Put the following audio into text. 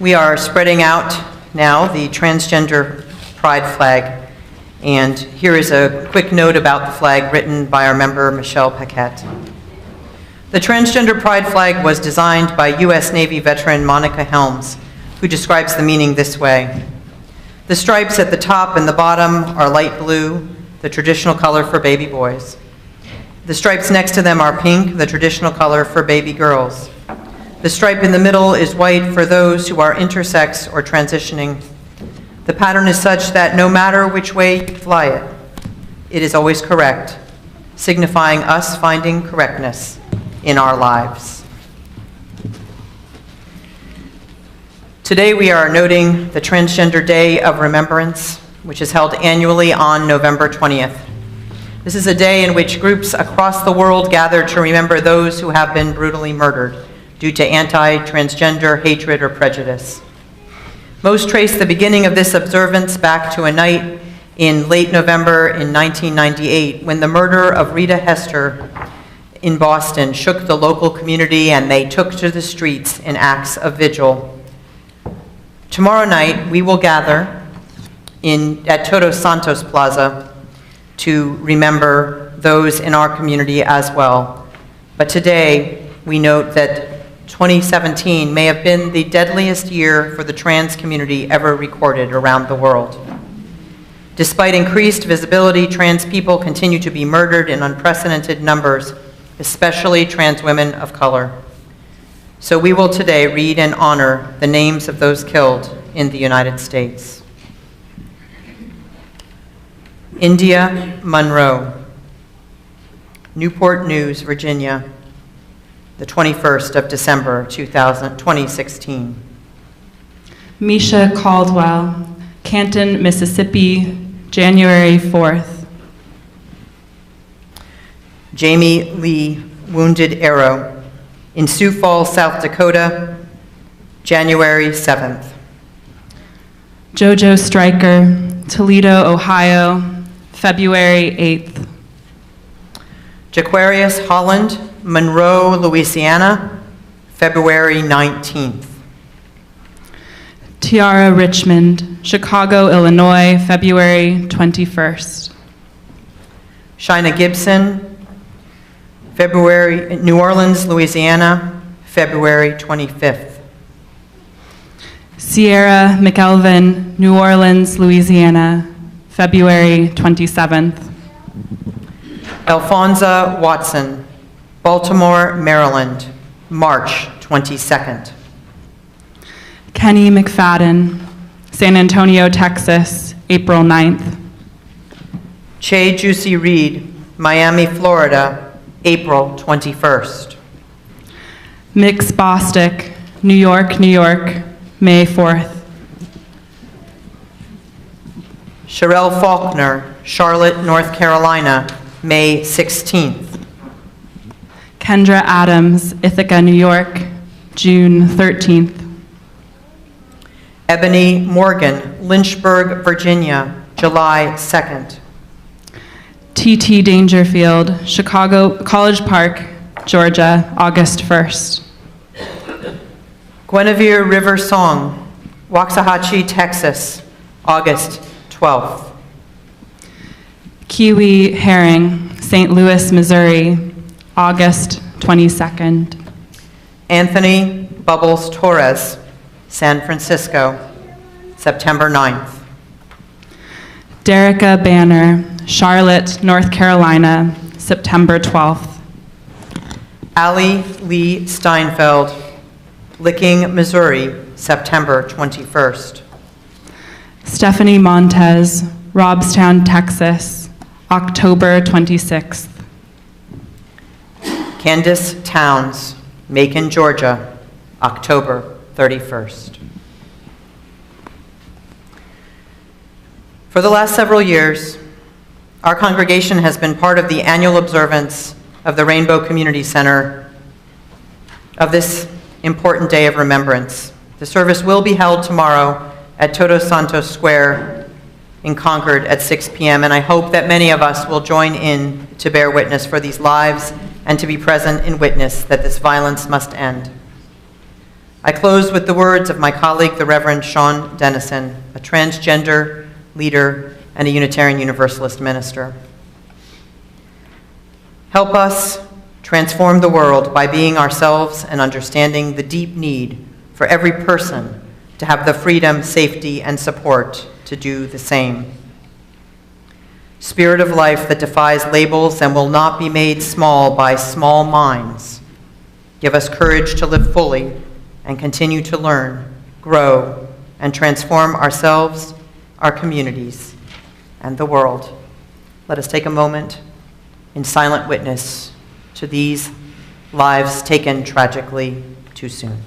We are spreading out now the Transgender Pride flag, and here is a quick note about the flag written by our member Michelle Paquette. The Transgender Pride flag was designed by U.S. Navy veteran Monica Helms, who describes the meaning this way. The stripes at the top and the bottom are light blue, the traditional color for baby boys. The stripes next to them are pink, the traditional color for baby girls. The stripe in the middle is white for those who are intersex or transitioning. The pattern is such that no matter which way you fly it, it is always correct, signifying us finding correctness in our lives. Today we are noting the Transgender Day of Remembrance, which is held annually on November 20th. This is a day in which groups across the world gather to remember those who have been brutally murdered due to anti-transgender hatred or prejudice. Most trace the beginning of this observance back to a night in late November in 1998 when the murder of Rita Hester in Boston shook the local community and they took to the streets in acts of vigil. Tomorrow night we will gather at Todos Santos Plaza to remember those in our community as well. But today we note that 2017 may have been the deadliest year for the trans community ever recorded around the world. Despite increased visibility, trans people continue to be murdered in unprecedented numbers, especially trans women of color. So we will today read and honor the names of those killed in the United States. India Monroe, Newport News, Virginia, the 21st of December, 2016. Misha Caldwell, Canton, Mississippi, January 4th. Jamie Lee, Wounded Arrow, in Sioux Falls, South Dakota, January 7th. Jojo Stryker, Toledo, Ohio, February 8th. Jaquarius Holland, Monroe, Louisiana, February 19th. Tiara Richmond, Chicago, Illinois, February 21st. Shina Gibson, New Orleans, Louisiana, February 25th. Sierra McElvin, New Orleans, Louisiana, February 27th. Alfonso Watson, Baltimore, Maryland, March 22nd. Kenny McFadden, San Antonio, Texas, April 9th. Che Juicy Reed, Miami, Florida, April 21st. Mix Bostick, New York, New York, May 4th. Sherelle Faulkner, Charlotte, North Carolina, May 16th. Kendra Adams, Ithaca, New York, June 13th. Ebony Morgan, Lynchburg, Virginia, July 2nd. T.T. Dangerfield, Chicago, College Park, Georgia, August 1st. Guinevere River Song, Waxahachie, Texas, August 12th. Kiwi Herring, St. Louis, Missouri, August 22nd. Anthony Bubbles Torres, San Francisco, September 9th. Derica Banner, Charlotte, North Carolina, September 12th. Allie Lee Steinfeld, Licking, Missouri, September 21st. Stephanie Montez, Robstown, Texas, October 26th. Candace Towns, Macon, Georgia, October 31st. For the last several years, our congregation has been part of the annual observance of the Rainbow Community Center of this important day of remembrance. The service will be held tomorrow at Todos Santos Square in Concord at 6 p.m., and I hope that many of us will join in to bear witness for these lives and to be present in witness that this violence must end. I close with the words of my colleague, the Reverend Sean Dennison, a transgender leader and a Unitarian Universalist minister. Help us transform the world by being ourselves and understanding the deep need for every person to have the freedom, safety, and support to do the same. Spirit of life that defies labels and will not be made small by small minds, give us courage to live fully and continue to learn, grow, and transform ourselves, our communities, and the world. Let us take a moment in silent witness to these lives taken tragically too soon.